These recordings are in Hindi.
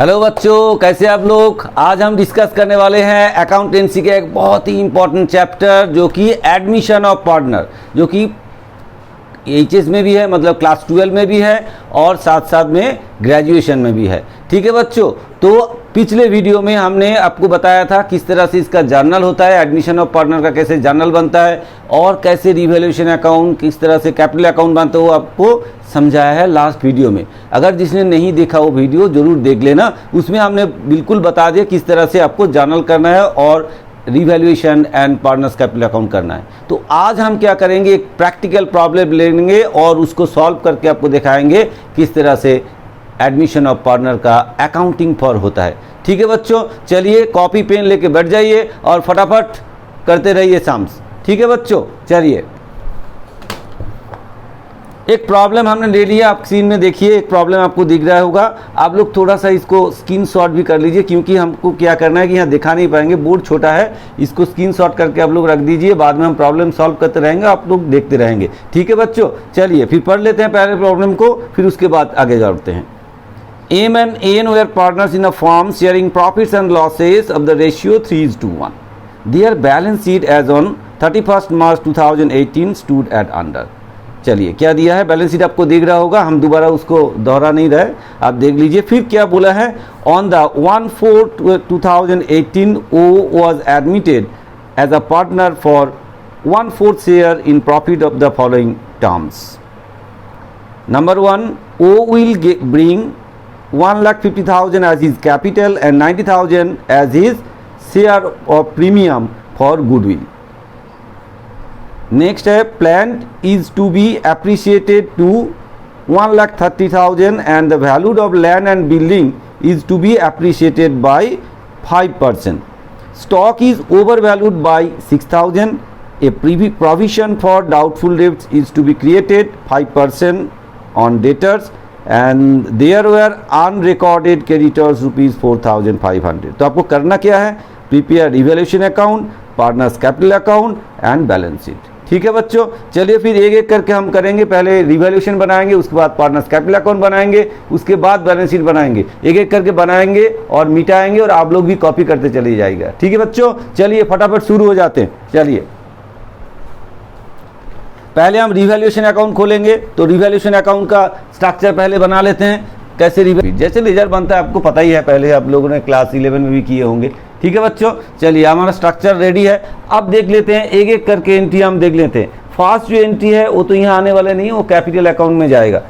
हेलो बच्चों, कैसे आप लोग। आज हम डिस्कस करने वाले हैं अकाउंटेंसी के एक बहुत ही इंपॉर्टेंट चैप्टर जो कि एडमिशन ऑफ पार्टनर, जो कि एचएस में भी है, मतलब क्लास 12 में भी है और साथ साथ में ग्रेजुएशन में भी है। ठीक है बच्चों, तो पिछले वीडियो में हमने आपको बताया था किस तरह से इसका जर्नल होता है, एडमिशन ऑफ पार्टनर का कैसे जर्नल बनता है और कैसे रिवैल्यूएशन अकाउंट, किस तरह से कैपिटल अकाउंट बनता है, वो आपको समझाया है लास्ट वीडियो में। अगर जिसने नहीं देखा वो वीडियो जरूर देख लेना, उसमें हमने बिल्कुल बता दिया किस तरह से आपको जर्नल करना है और revaluation and partners capital account करना है। तो आज हम क्या करेंगे, एक प्रैक्टिकल प्रॉब्लम लेंगे और उसको सॉल्व करके आपको दिखाएंगे किस तरह से एडमिशन ऑफ पार्टनर का अकाउंटिंग फॉर होता है। ठीक है बच्चों, चलिए कॉपी पेन लेके बैठ जाइए और फटाफट करते रहिए सम्स। ठीक है बच्चों, चलिए एक प्रॉब्लम हमने ले लिया, आप स्क्रीन में देखिए, एक प्रॉब्लम आपको दिख रहा होगा। आप लोग थोड़ा सा इसको स्क्रीनशॉट भी कर लीजिए, क्योंकि हमको क्या करना है कि यहाँ दिखा नहीं पाएंगे, बोर्ड छोटा है। इसको स्क्रीनशॉट करके आप लोग रख दीजिए, बाद में हम प्रॉब्लम सॉल्व करते रहेंगे, आप लोग देखते रहेंगे। ठीक है बच्चों, चलिए फिर पढ़ लेते हैं पहले प्रॉब्लम को, फिर उसके बाद आगे बढ़ते हैं। M and N were partners in a firm sharing profits and losses of the ratio 3:1. Their balance sheet as on 31st March 2018 stood at under. चलिए क्या दिया है, बैलेंस शीट आपको दिख रहा होगा, हम दोबारा उसको दोहरा नहीं रहे, आप देख लीजिए। फिर क्या बोला है, on the 1/4/2018 O was admitted as a partner for 1/4 share in profit of the following terms. Number 1, O will bring 1,50,000 as his capital and 90,000 as his share of premium for goodwill. Next है, plant is to be appreciated to 1,30,000 and the value of land and building is to be appreciated by 5%. Stock is overvalued by 6,000. A provision for doubtful debts is to be created 5% on debtors and there were unrecorded creditors rupees 4,500. तो आपको करना क्या है, prepare revaluation account, partners capital account and balance sheet. ठीक है बच्चों, चलिए फिर एक एक करके हम करेंगे। पहले रिवैल्यूएशन बनाएंगे, उसके बाद पार्टनर्स कैपिटल अकाउंट बनाएंगे, उसके बाद बैलेंस शीट बनाएंगे। एक एक करके बनाएंगे और मिटाएंगे और आप लोग भी कॉपी करते चले जाइएगा। ठीक है बच्चों, चलिए फटाफट शुरू हो जाते हैं। चलिए पहले हम रिवैल्यूएशन अकाउंट खोलेंगे, तो रिवैल्यूएशन अकाउंट का स्ट्रक्चर पहले बना लेते हैं। कैसे जैसे लेजर बनता है आपको पता ही है, पहले आप लोगों ने क्लास 11 में भी किए होंगे। ठीक है बच्चों, चलिए हमारा स्ट्रक्चर रेडी है। अब देख लेते हैं एक एक करके एंट्री हम देख लेते हैं। फर्स्ट जो एंट्री है वो तो यहाँ आने वाला नहीं है, वो कैपिटल अकाउंट में जाएगा।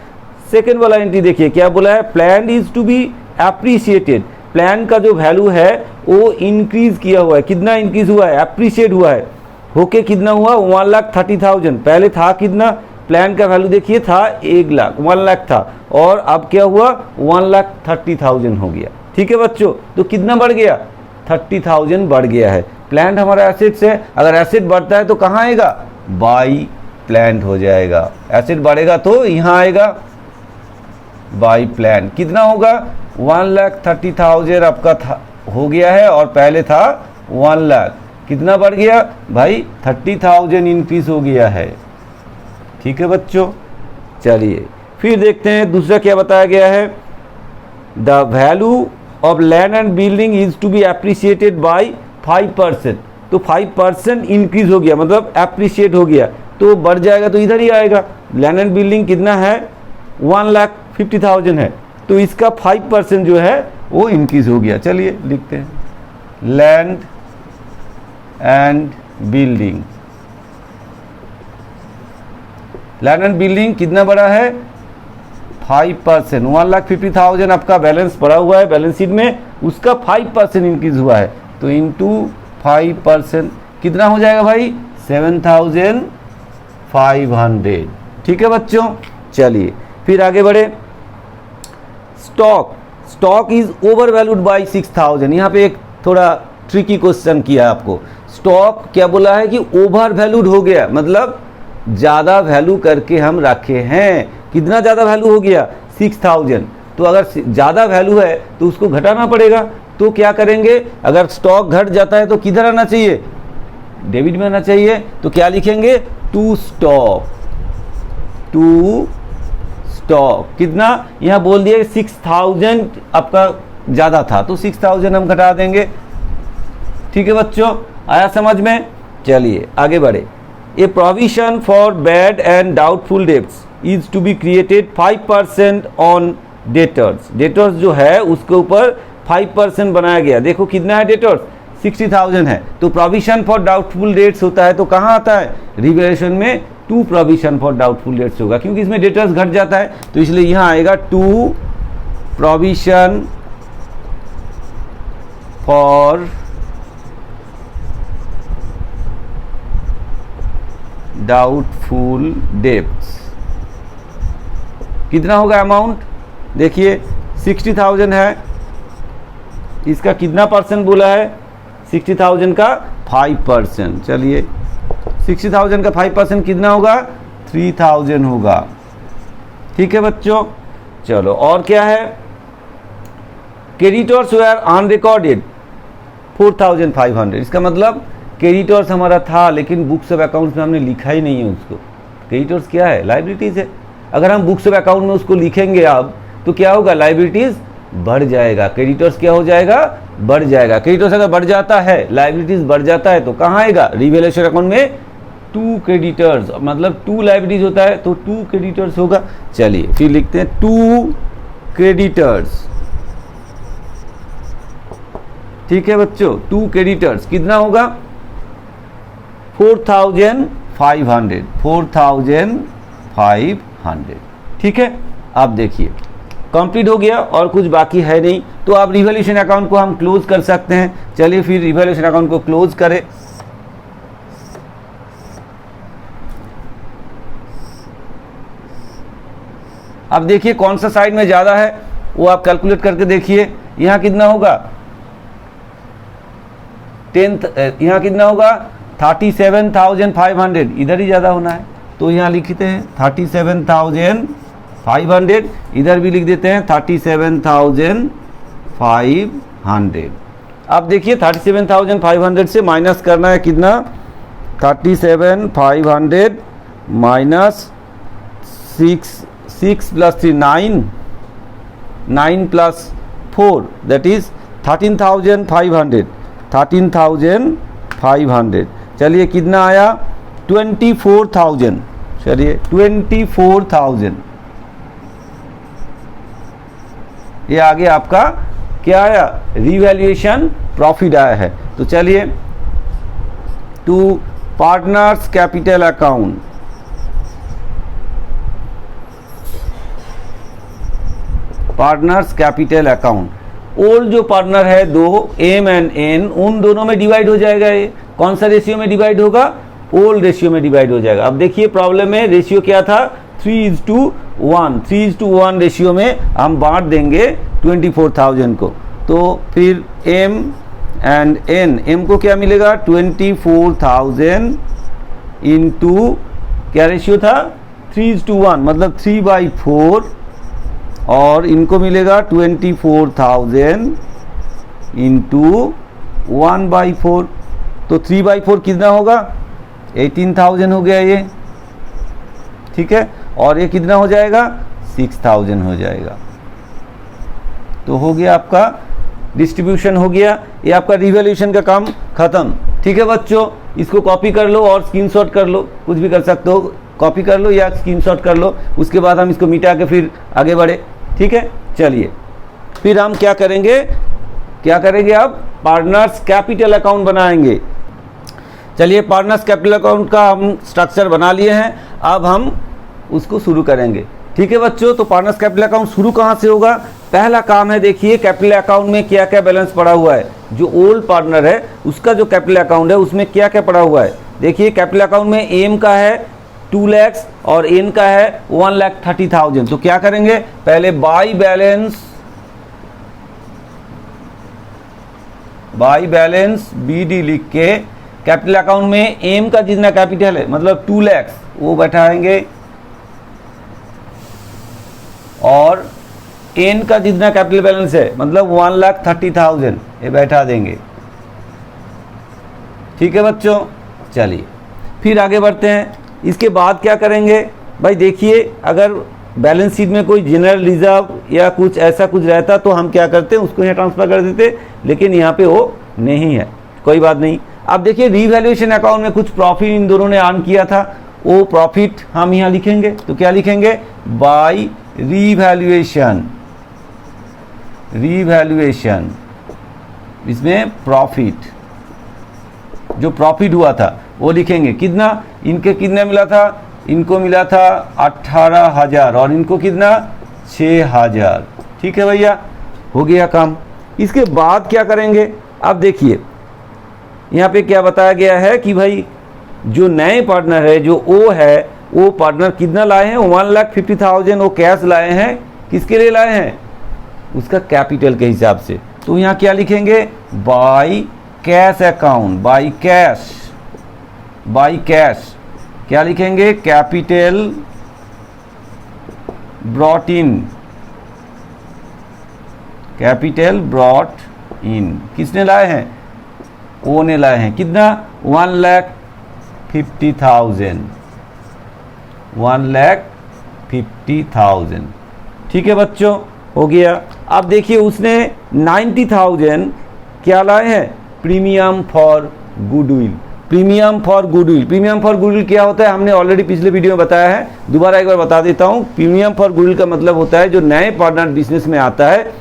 सेकेंड वाला एंट्री देखिए क्या बोला है, plan is to be appreciated. Plan का जो वैल्यू है वो इंक्रीज किया हुआ है। कितना इंक्रीज हुआ है, एप्रिशिएट हुआ है, होके कितना हुआ 1,30,000। पहले था कितना, प्लान का वैल्यू देखिए था 1 लाख था और अब क्या हुआ 1,30,000 हो गया। ठीक है बच्चों, तो कितना बढ़ गया, 30,000 बढ़ गया है। प्लांट हमारा एसेट्स है, अगर एसेट बढ़ता है तो कहाँ आएगा, बाई प्लांट हो जाएगा। एसेट बढ़ेगा तो यहाँ आएगा बाई प्लांट। कितना होगा 1,30,000 आपका था हो गया है और पहले था 1 लाख। कितना बढ़ गया भाई, 30,000 इंक्रीज हो गया है। ठीक है बच्चों, चलिए फिर देखते हैं दूसरा क्या बताया गया है, the value of land and building is to be appreciated by 5%। तो 5% इंक्रीज हो गया, मतलब एप्रिशिएट हो गया, तो बढ़ जाएगा तो इधर ही आएगा। लैंड एंड बिल्डिंग कितना है 1,50,000 है, तो इसका 5% जो है वो इंक्रीज हो गया। चलिए लिखते हैं, land and building. Land and building कितना बड़ा है 5%। 1,50,000 आपका बैलेंस पड़ा हुआ है बैलेंस शीट में, उसका 5% इंक्रीज हुआ है, तो इंटू 5% कितना हो जाएगा भाई 7,500। ठीक है बच्चों, चलिए फिर आगे बढ़े। Stock is over valued by 6,000। यहाँ पे एक थोड़ा ट्रिकी क्वेश्चन किया आपको। स्टॉक क्या बोला है कि ओवर वैल्यूड हो गया, मतलब ज़्यादा वैल्यू करके हम रखे हैं। कितना ज़्यादा वैल्यू हो गया 6,000। तो अगर ज़्यादा वैल्यू है तो उसको घटाना पड़ेगा। तो क्या करेंगे, अगर स्टॉक घट जाता है तो किधर आना चाहिए, डेबिट में आना चाहिए। तो क्या लिखेंगे, टू स्टॉक। स्टॉक कितना यहाँ बोल दिया 6,000 आपका ज़्यादा था, तो 6000 हम घटा देंगे। ठीक है बच्चों, आया समझ में? चलिए आगे बढ़े। A provision for bad and doubtful debts is to be created 5% on debtors. Debtors जो है उसके ऊपर 5% बनाया गया। देखो कितना है डेटर्स, 60,000 है, तो प्रोविजन फॉर डाउटफुल डेट्स होता है तो कहाँ आता है, रिवैल्यूएशन में 2 प्रोविजन फॉर डाउटफुल डेट्स होगा, क्योंकि इसमें डेटर्स घट जाता है, तो इसलिए यहाँ आएगा 2 प्रोविजन फॉर डाउटफुल डेब्ट्स। कितना होगा अमाउंट, देखिए 60,000 है, इसका कितना परसेंट बोला है, 60,000 का 5%। चलिए 60,000 का 5% कितना होगा, 3,000 होगा। ठीक है बच्चों, चलो और क्या है, क्रेडिटर्स वेयर अनरिकॉर्डेड 4,500। इसका मतलब क्रेडिटर्स हमारा था लेकिन बुक्स ऑफ अकाउंट्स में हमने लिखा ही नहीं है उसको। क्रेडिटर्स क्या है, लाइबिलिटीज है। अगर हम बुक्स ऑफ अकाउंट में उसको लिखेंगे अब तो क्या होगा, लाइबिलिटीज बढ़ जाएगा, क्रेडिटर्स क्या हो जाएगा, बढ़ जाएगा। क्रेडिटर्स अगर बढ़ जाता है, लाइबिलिटीज बढ़ जाता है, तो कहाँ आएगा, रिवैल्यूएशन अकाउंट में 2 क्रेडिटर्स, मतलब 2 लाइबिलिटीज होता है तो 2 क्रेडिटर्स होगा। चलिए फिर लिखते हैं 2 क्रेडिटर्स। ठीक है बच्चों, 2 क्रेडिटर्स कितना होगा, 4,500, 4,500। ठीक है, अब देखिए कंप्लीट हो गया और कुछ बाकी है नहीं, तो अब रिवैल्यूएशन अकाउंट को हम क्लोज कर सकते हैं। चलिए फिर रिवैल्यूएशन अकाउंट को क्लोज करें। अब देखिए कौन सा साइड में ज़्यादा है वो आप कैलकुलेट करके देखिए। यहाँ कितना होगा 10, यहाँ कितना होगा 37,500, इधर ही ज़्यादा होना है तो यहाँ लिखते हैं 37,500, इधर भी लिख देते हैं 37,500। अब देखिए 37,500 से माइनस करना है कितना, 37,500 minus 6 plus 3 9, 9 plus 4 that is 13,500, 13,500। चलिए कितना आया 24,000। चलिए 24,000, ये आगे आपका क्या आया, रिवैल्यूएशन प्रॉफिट आया है। तो चलिए to partners capital account, partners capital account, old जो पार्टनर है दो एम एंड एन, उन दोनों में डिवाइड हो जाएगा। ये कौन सा रेशियो में डिवाइड होगा, ओल्ड रेशियो में डिवाइड हो जाएगा। अब देखिए प्रॉब्लम में रेशियो क्या था, 3:1, 3:1 रेशियो में हम बांट देंगे 24,000 को। तो फिर एम एंड एन, एम को क्या मिलेगा 24,000 इंटू क्या रेशियो था 3:1, मतलब 3/4, और इनको मिलेगा 24,000 इंटू 1/4, तो 3/4 कितना होगा 18,000 हो गया ये। ठीक है, और ये कितना हो जाएगा 6,000 हो जाएगा। तो हो गया आपका डिस्ट्रीब्यूशन हो गया, ये आपका रिवैल्यूएशन का काम खत्म। ठीक है बच्चों, इसको कॉपी कर लो और स्क्रीनशॉट कर लो, कुछ भी कर सकते हो, कॉपी कर लो या स्क्रीनशॉट कर लो, उसके बाद हम इसको मिटा के फिर आगे बढ़े। ठीक है, चलिए फिर हम क्या करेंगे अब पार्टनर्स कैपिटल अकाउंट बनाएंगे। चलिए पार्टनर्स कैपिटल अकाउंट का हम स्ट्रक्चर बना लिए हैं, अब हम उसको शुरू करेंगे। ठीक है बच्चों, तो पार्टनर्स कैपिटल अकाउंट शुरू कहाँ से होगा, पहला काम है देखिए कैपिटल अकाउंट में क्या क्या बैलेंस पड़ा हुआ है। जो ओल्ड पार्टनर है उसका जो कैपिटल अकाउंट है उसमें क्या क्या पड़ा हुआ है। देखिए कैपिटल अकाउंट में एम का है 2 लाख और एन का है 1,30,000। तो क्या करेंगे, पहले बाई बैलेंस BD लिख के कैपिटल अकाउंट में एम का जितना कैपिटल है मतलब 2 लाख वो बैठाएंगे, और एन का जितना कैपिटल बैलेंस है मतलब 1,30,000 ये बैठा देंगे। ठीक है बच्चों, चलिए फिर आगे बढ़ते हैं। इसके बाद क्या करेंगे भाई, देखिए अगर बैलेंस शीट में कोई जनरल रिजर्व या कुछ ऐसा कुछ रहता तो हम क्या करते हैं, उसको यहाँ ट्रांसफर कर देते, लेकिन यहाँ पे वो नहीं है, कोई बात नहीं। अब देखिए रीवैल्यूएशन अकाउंट में कुछ प्रॉफिट इन दोनों ने अर्न किया था, वो प्रॉफिट हम यहाँ लिखेंगे, तो क्या लिखेंगे, बाय रीवैल्यूएशन, रीवैल्यूएशन, इसमें प्रॉफिट, जो प्रॉफिट हुआ था वो लिखेंगे, कितना, इनके कितना मिला था, इनको मिला था 18,000 और इनको कितना 6,000। ठीक है भैया, हो गया काम। इसके बाद क्या करेंगे, अब देखिए यहाँ पे क्या बताया गया है कि भाई जो नए पार्टनर है, जो ओ है, वो पार्टनर कितना लाए हैं, 1,50,000 वो कैश लाए हैं, किसके लिए लाए हैं, उसका कैपिटल के हिसाब से। तो यहाँ क्या लिखेंगे, by cash account, by cash, by cash क्या लिखेंगे, capital brought in, capital brought in, किसने लाए हैं, ओ ने लाए हैं, कितना 1,50,000, 1,50,000। ठीक है बच्चों, हो गया। अब देखिए उसने 90,000 क्या लाए हैं, premium for goodwill, premium for goodwill. Premium for goodwill क्या होता है, हमने ऑलरेडी पिछले वीडियो में बताया है, दोबारा एक बार बता देता हूँ। प्रीमियम फॉर गुडविल का मतलब होता है जो नए पार्टनर बिजनेस में आता है,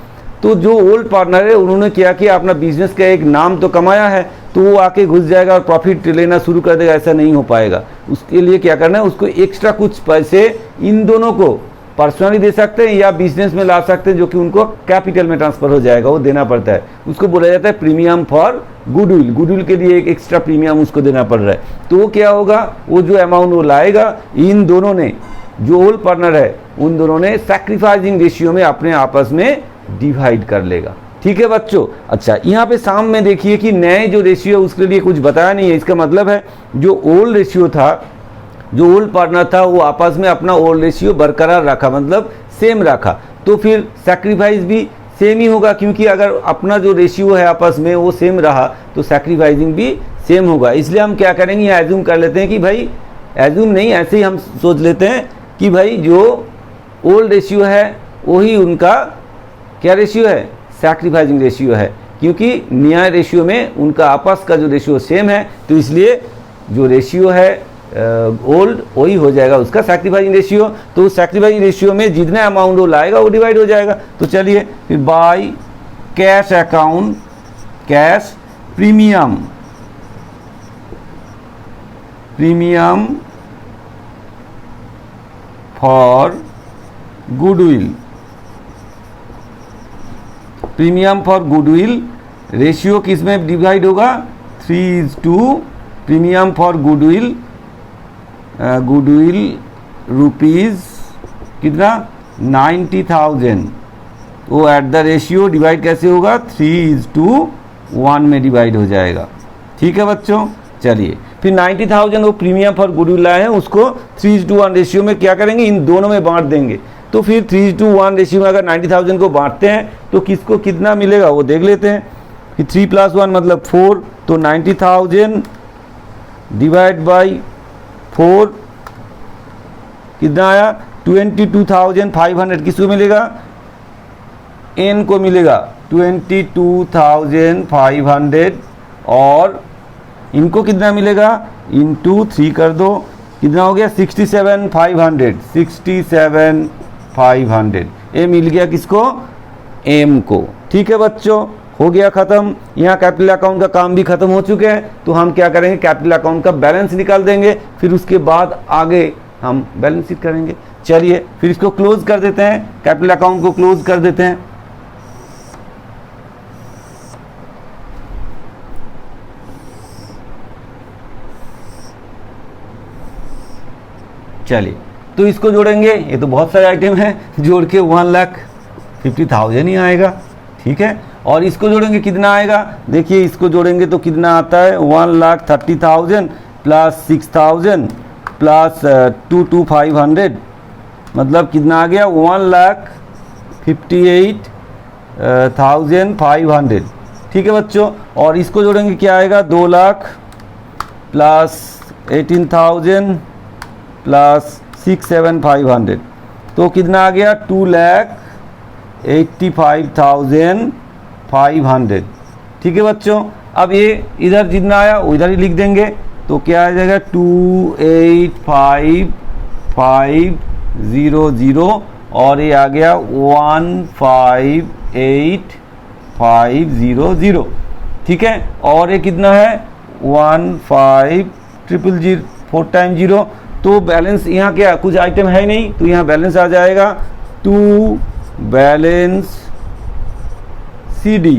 तो जो ओल्ड पार्टनर है उन्होंने क्या किया, अपना बिजनेस का एक नाम तो कमाया है, तो वो आके घुस जाएगा और प्रॉफिट लेना शुरू कर देगा, ऐसा नहीं हो पाएगा। उसके लिए क्या करना है, उसको एक्स्ट्रा कुछ पैसे इन दोनों को पर्सनली दे सकते हैं या बिजनेस में ला सकते हैं, जो कि उनको कैपिटल में ट्रांसफर हो जाएगा, वो देना पड़ता है। उसको बोला जाता है प्रीमियम फॉर गुडविल, गुडविल के लिए एक एक्स्ट्रा प्रीमियम उसको देना पड़ रहा है। तो वो क्या होगा, वो जो अमाउंट वो लाएगा, इन दोनों ने, जो ओल्ड पार्टनर है उन दोनों ने सैक्रिफाइसिंग रेशियो में अपने आपस में डिवाइड कर लेगा। ठीक है बच्चों। अच्छा, यहाँ पे साम में देखिए कि नए जो रेशियो है उसके लिए कुछ बताया नहीं है, इसका मतलब है जो ओल्ड रेशियो था, जो ओल्ड पार्टनर था, वो आपस में अपना ओल्ड रेशियो बरकरार रखा, मतलब सेम रखा, तो फिर सैक्रिफाइस भी सेम ही होगा, क्योंकि अगर अपना जो रेशियो है आपस में वो सेम रहा तो सैक्रिफाइसिंग भी सेम होगा। इसलिए हम क्या करेंगे, यहाँ एज्यूम कर लेते हैं कि भाई, एज्यूम नहीं, ऐसे ही हम सोच लेते हैं कि भाई जो ओल्ड रेशियो है वही उनका क्या रेशियो है, सैक्रिफाइसिंग रेशियो है, क्योंकि नया रेशियो में उनका आपस का जो रेशियो सेम है, तो इसलिए जो रेशियो है ओल्ड वही हो जाएगा उसका सैक्रिफाइसिंग रेशियो। तो सैक्रिफाइसिंग रेशियो में जितना अमाउंट वो लाएगा वो डिवाइड हो जाएगा। तो चलिए फिर by cash account, cash premium, premium for goodwill, premium for goodwill ratio किस में डिवाइड होगा, 3:2, premium for goodwill, goodwill rupees कितना 90,000, वो एट द रेशियो डिवाइड कैसे होगा, 3:1 में डिवाइड हो जाएगा। ठीक है बच्चों, चलिए फिर 90,000 वो प्रीमियम फॉर गुडविल लाए हैं, उसको 3:1 रेशियो में क्या करेंगे, इन दोनों में बांट देंगे। तो फिर 3:1 रेशियो में अगर 90,000 को बांटते हैं तो किसको कितना मिलेगा वो देख लेते हैं। कि 3 + 1 मतलब 4, तो 90,000 डिवाइड बाई 4 कितना आया, 22,500 किसको मिलेगा, एन को मिलेगा 22,500, और इनको कितना मिलेगा, इंटू 3 कर दो, कितना हो गया 67,500, 67,500 ये मिल गया किसको, एम को। ठीक है बच्चों, हो गया ख़त्म। यहाँ कैपिटल अकाउंट का काम भी ख़त्म हो चुके हैं, तो हम क्या करेंगे, कैपिटल अकाउंट का बैलेंस निकाल देंगे, फिर उसके बाद आगे हम बैलेंस शीट करेंगे। चलिए फिर इसको क्लोज कर देते हैं, कैपिटल अकाउंट को क्लोज कर देते हैं। चलिए तो इसको जोड़ेंगे, ये तो बहुत सारे आइटम हैं, जोड़ के 1,50,000 ही आएगा। ठीक है, और इसको जोड़ेंगे कितना आएगा, देखिए इसको जोड़ेंगे तो कितना आता है, 1,30,000 प्लस 6,000 प्लस 22,500, मतलब कितना आ गया, 1,58,500। ठीक है बच्चों, और इसको जोड़ेंगे क्या आएगा, 2 लाख प्लस 18,000 प्लस 6,7,500, तो कितना आ गया 2,85,500। ठीक है बच्चों, अब ये इधर जितना आया उधर ही लिख देंगे, तो क्या आ जाएगा 2,85,500 और ये आ गया 1,58,500। ठीक है, और ये कितना है 15,000 4 टाइम 0। तो बैलेंस यहाँ क्या कुछ आइटम है नहीं, तो यहाँ बैलेंस आ जाएगा 2 बैलेंस CD।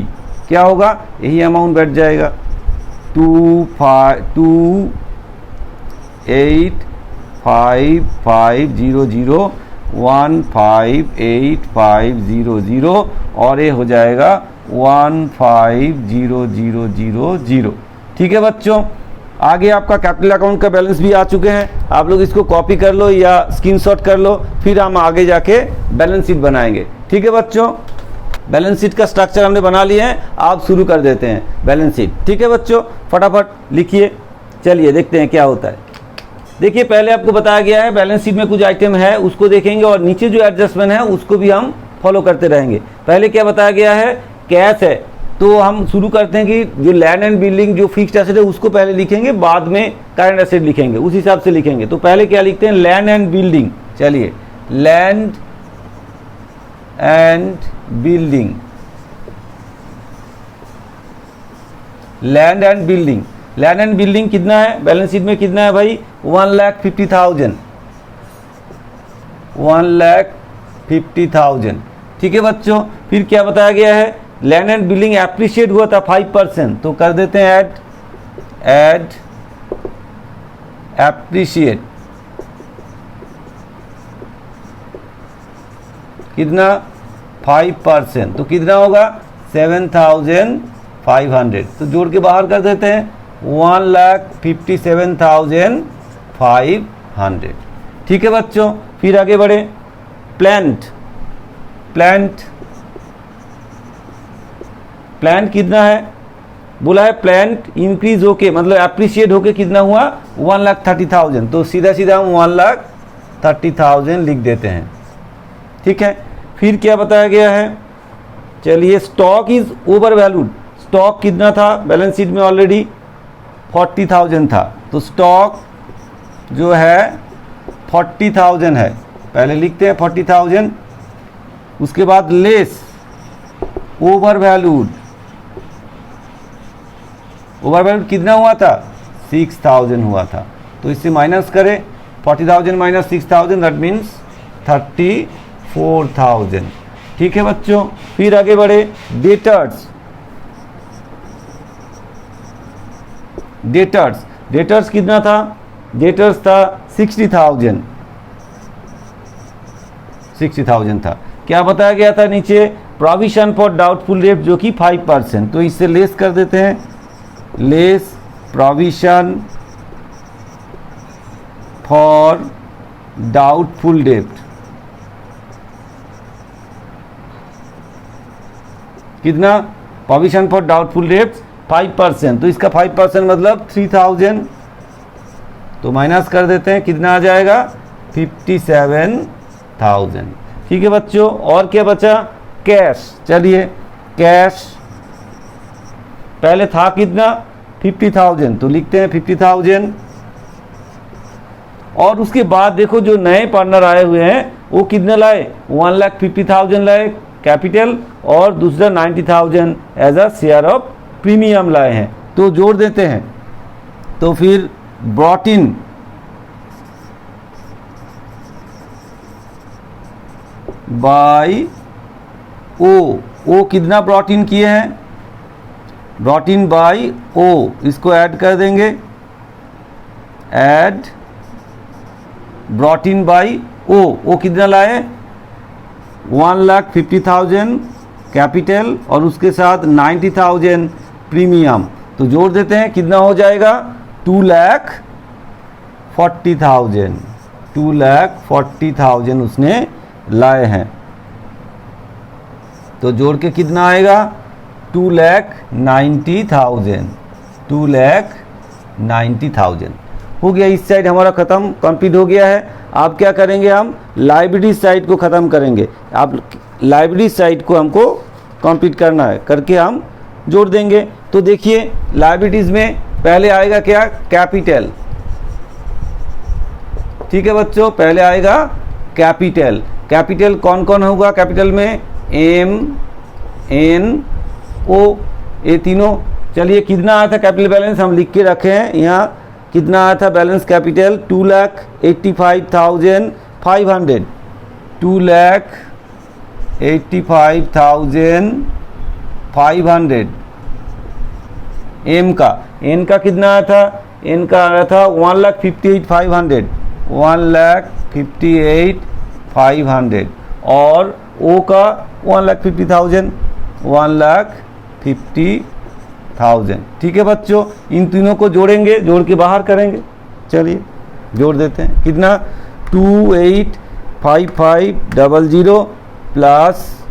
क्या होगा, यही अमाउंट बैठ जाएगा 2,8,5,500 1,58,500 और ये हो जाएगा 1,50,000। ठीक है बच्चों, आगे आपका कैपिटल अकाउंट का बैलेंस भी आ चुके हैं। आप लोग इसको कॉपी कर लो या स्क्रीनशॉट कर लो, फिर हम आगे जाके बैलेंस शीट बनाएंगे। ठीक है बच्चों, बैलेंस शीट का स्ट्रक्चर हमने बना लिया है, आप शुरू कर देते हैं बैलेंस शीट। ठीक है बच्चों, फटाफट लिखिए, चलिए देखते हैं क्या होता है। देखिए, पहले आपको बताया गया है बैलेंस शीट में कुछ आइटम है उसको देखेंगे और नीचे जो एडजस्टमेंट है उसको भी हम फॉलो करते रहेंगे। पहले क्या बताया गया है, कैश है, तो हम शुरू करते हैं कि जो लैंड एंड बिल्डिंग जो फिक्स्ड एसेट है उसको पहले लिखेंगे, बाद में करंट एसेट लिखेंगे, उस हिसाब से लिखेंगे। तो पहले क्या लिखते हैं, लैंड एंड बिल्डिंग। चलिए, land and building, land and building. Land and building कितना है बैलेंस शीट में, कितना है भाई 1,50,000, 1,50,000। ठीक है बच्चों, फिर क्या बताया गया है, लैंड एंड बिल्डिंग एप्रिशिएट हुआ था 5%, तो कर देते हैं ऐड एप्रिशिएट। कितना 5%, तो कितना होगा 7,500। तो जोड़ के बाहर कर देते हैं 1,57,500। ठीक है बच्चों, फिर आगे बढ़े, प्लांट कितना है, बोला है प्लांट इंक्रीज होके मतलब एप्रिशिएट होके कितना हुआ 1,30,000, तो सीधा सीधा हम 1,30,000 लिख देते हैं। ठीक है, फिर क्या बताया गया है, चलिए stock is over valued. Stock कितना था बैलेंस शीट में, ऑलरेडी 40,000 था, तो स्टॉक जो है 40,000 है, पहले लिखते हैं 40,000। उसके बाद less over valued, over valued कितना हुआ था 6,000 हुआ था, तो इससे माइनस करें 40,000 माइनस 6,000 दैट मीन्स 34,000। ठीक है बच्चों, फिर आगे बढ़े, डेटर्स कितना था, डेटर्स था 60,000 था। क्या बताया गया था नीचे, प्रोविजन फॉर डाउटफुल डेट जो कि 5%, तो इससे लेस कर देते हैं, less provision for doubtful debt. कितना, प्रोविजन फॉर डाउटफुल डेट 5%, तो इसका 5% मतलब 3,000, तो माइनस कर देते हैं, कितना आ जाएगा 57,000। ठीक है बच्चों, और क्या बचा, कैश। चलिए, कैश पहले था कितना 50,000, तो लिखते हैं 50,000। और उसके बाद देखो जो नए पार्टनर आए हुए हैं वो कितने लाए, 1,50,000 लाए कैपिटल और दूसरा 90,000 as a share of premium लाए हैं, तो जोड़ देते हैं। तो फिर ब्रॉट इन बाय ओ कितना ब्रॉट इन किए हैं, ब्रॉट इन बाय ओ, इसको ऐड कर देंगे, ऐड ब्रॉट इन बाय ओ कितना लाए 1,50,000 कैपिटल और उसके साथ 90,000 प्रीमियम, तो जोड़ देते हैं, कितना हो जाएगा 2,40,000, 2,40,000 उसने लाए हैं, तो जोड़ के कितना आएगा 2,90,000, 2,90,000 हो गया। इस साइड हमारा खत्म, कंप्लीट हो गया है। आप क्या करेंगे, हम लाइबिलिटी साइड को ख़त्म करेंगे। आप लाइबिलिटी साइड को हमको कंप्लीट करना है, करके हम जोड़ देंगे। तो देखिए लाइबिलिटीज़ में पहले आएगा क्या, कैपिटल। ठीक है बच्चों, पहले आएगा कैपिटल। कैपिटल कौन कौन होगा कैपिटल में, एम एन ओ, ये तीनों। चलिए कितना आया था कैपिटल बैलेंस, हम लिख के रखे हैं यहाँ, कितना आया था बैलेंस कैपिटल, 2,85,500, 2,85,500। एम का, एन का कितना आया था, एन का आया था 1,58,500, 1,58,500। और ओ का 1,50,000, 1,50,000। ठीक है बच्चों, इन तीनों को जोड़ेंगे, जोड़ के बाहर करेंगे। चलिए जोड़ देते हैं, कितना, 2,85,500 प्लस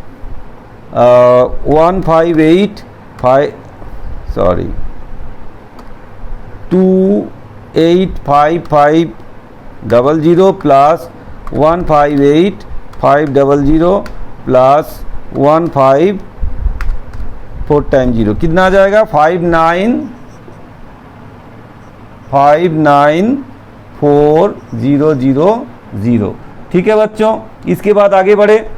2,85,500 प्लस 1,58,500 प्लस 1,5,4 टाइम 0, कितना आ जाएगा, 59,4,0,0। ठीक है बच्चों, इसके बाद आगे बढ़े,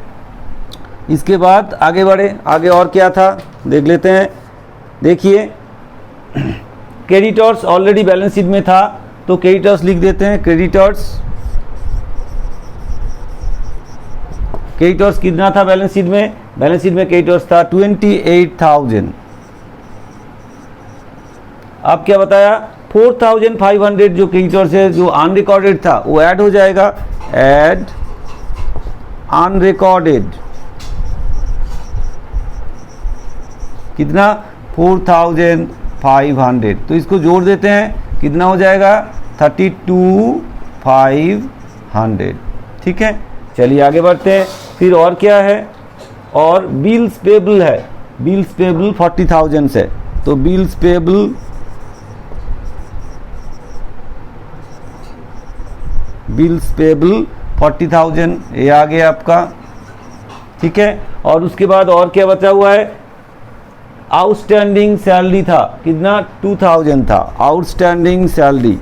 इसके बाद आगे बढ़े, आगे और क्या था देख लेते हैं। देखिए क्रेडिटर्स ऑलरेडी बैलेंस शीट में था, तो क्रेडिटर्स लिख देते हैं। क्रेडिटर्स, क्रेडिटर्स कितना था बैलेंस शीट में, बैलेंस शीट में क्रेडिटर्स था 28,000। अब क्या बताया, 4,500 जो क्रेडिटर्स है, जो अनरिकॉर्डेड था वो ऐड हो जाएगा, ऐड अनरिकॉर्डेड, कितना, 4,500। तो इसको जोड़ देते हैं, कितना हो जाएगा, 32,500। ठीक है, चलिए आगे बढ़ते हैं। फिर और क्या है, और बिल्स पेबल है, बिल्स पेबल 40,000 से, तो बिल्स पेबल, बिल्स पेबल 40,000 ये आ गया आपका। ठीक है, और उसके बाद और क्या बचा हुआ है, आउटस्टैंडिंग सैलरी था, कितना, 2,000 था आउटस्टैंडिंग सैलरी,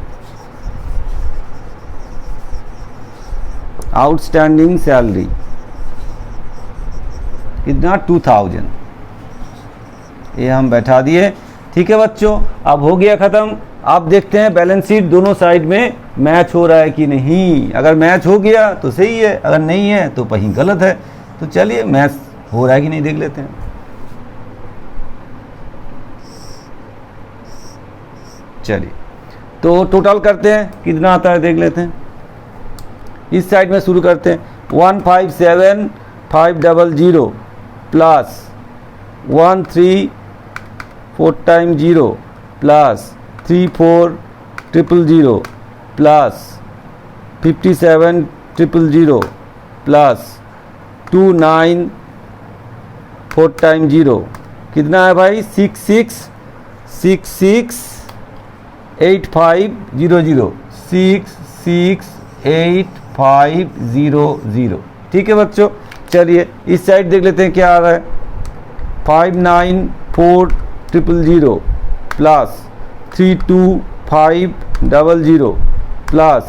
आउटस्टैंडिंग सैलरी कितना, 2,000, ये हम बैठा दिए। ठीक है बच्चों, अब हो गया ख़त्म। अब देखते हैं बैलेंस शीट दोनों साइड में मैच हो रहा है कि नहीं। अगर मैच हो गया तो सही है, अगर नहीं है तो कहीं गलत है। तो चलिए मैच हो रहा है कि नहीं देख लेते हैं। चलिए तो टोटल करते हैं, कितना आता है देख लेते हैं। इस साइड में शुरू करते हैं, 1,57,500 plus 1,3,4 time 0 plus 3,4,000 plus 57,000 plus 2,9,4 time 0, कितना है भाई, 66,8,500, 66,8,500। ठीक है बच्चों, चलिए इस साइड देख लेते हैं क्या आ रहा है, 5,9,4,000 प्लस 3,2,500 प्लस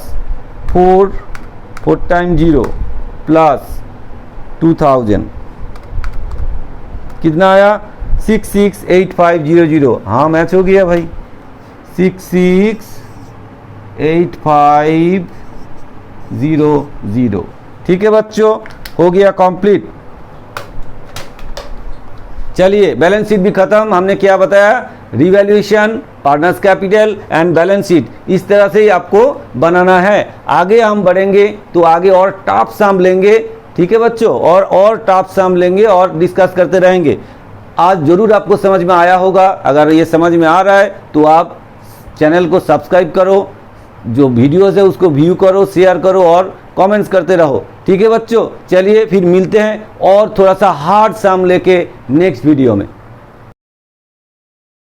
4 टाइम 0 प्लस 2,000, कितना आया, 66,8,500। हाँ मैच हो गया भाई, 66,8,500। ठीक है बच्चों, हो गया कंप्लीट। चलिए बैलेंस शीट भी खत्म। हमने क्या बताया, revaluation, partners capital and balance sheet, इस तरह से ही आपको बनाना है। आगे हम बढ़ेंगे तो आगे और टॉप सम लेंगे। ठीक है बच्चों, और टॉप सम लेंगे और डिस्कस करते रहेंगे। आज जरूर आपको समझ में आया होगा। अगर ये समझ में आ रहा है तो आप चैनल को सब्सक्राइब करो, जो वीडियोस है उसको व्यू करो, शेयर करो और कमेंट्स करते रहो। ठीक है बच्चों, चलिए फिर मिलते हैं और थोड़ा सा हार्ड सम लेके नेक्स्ट वीडियो में।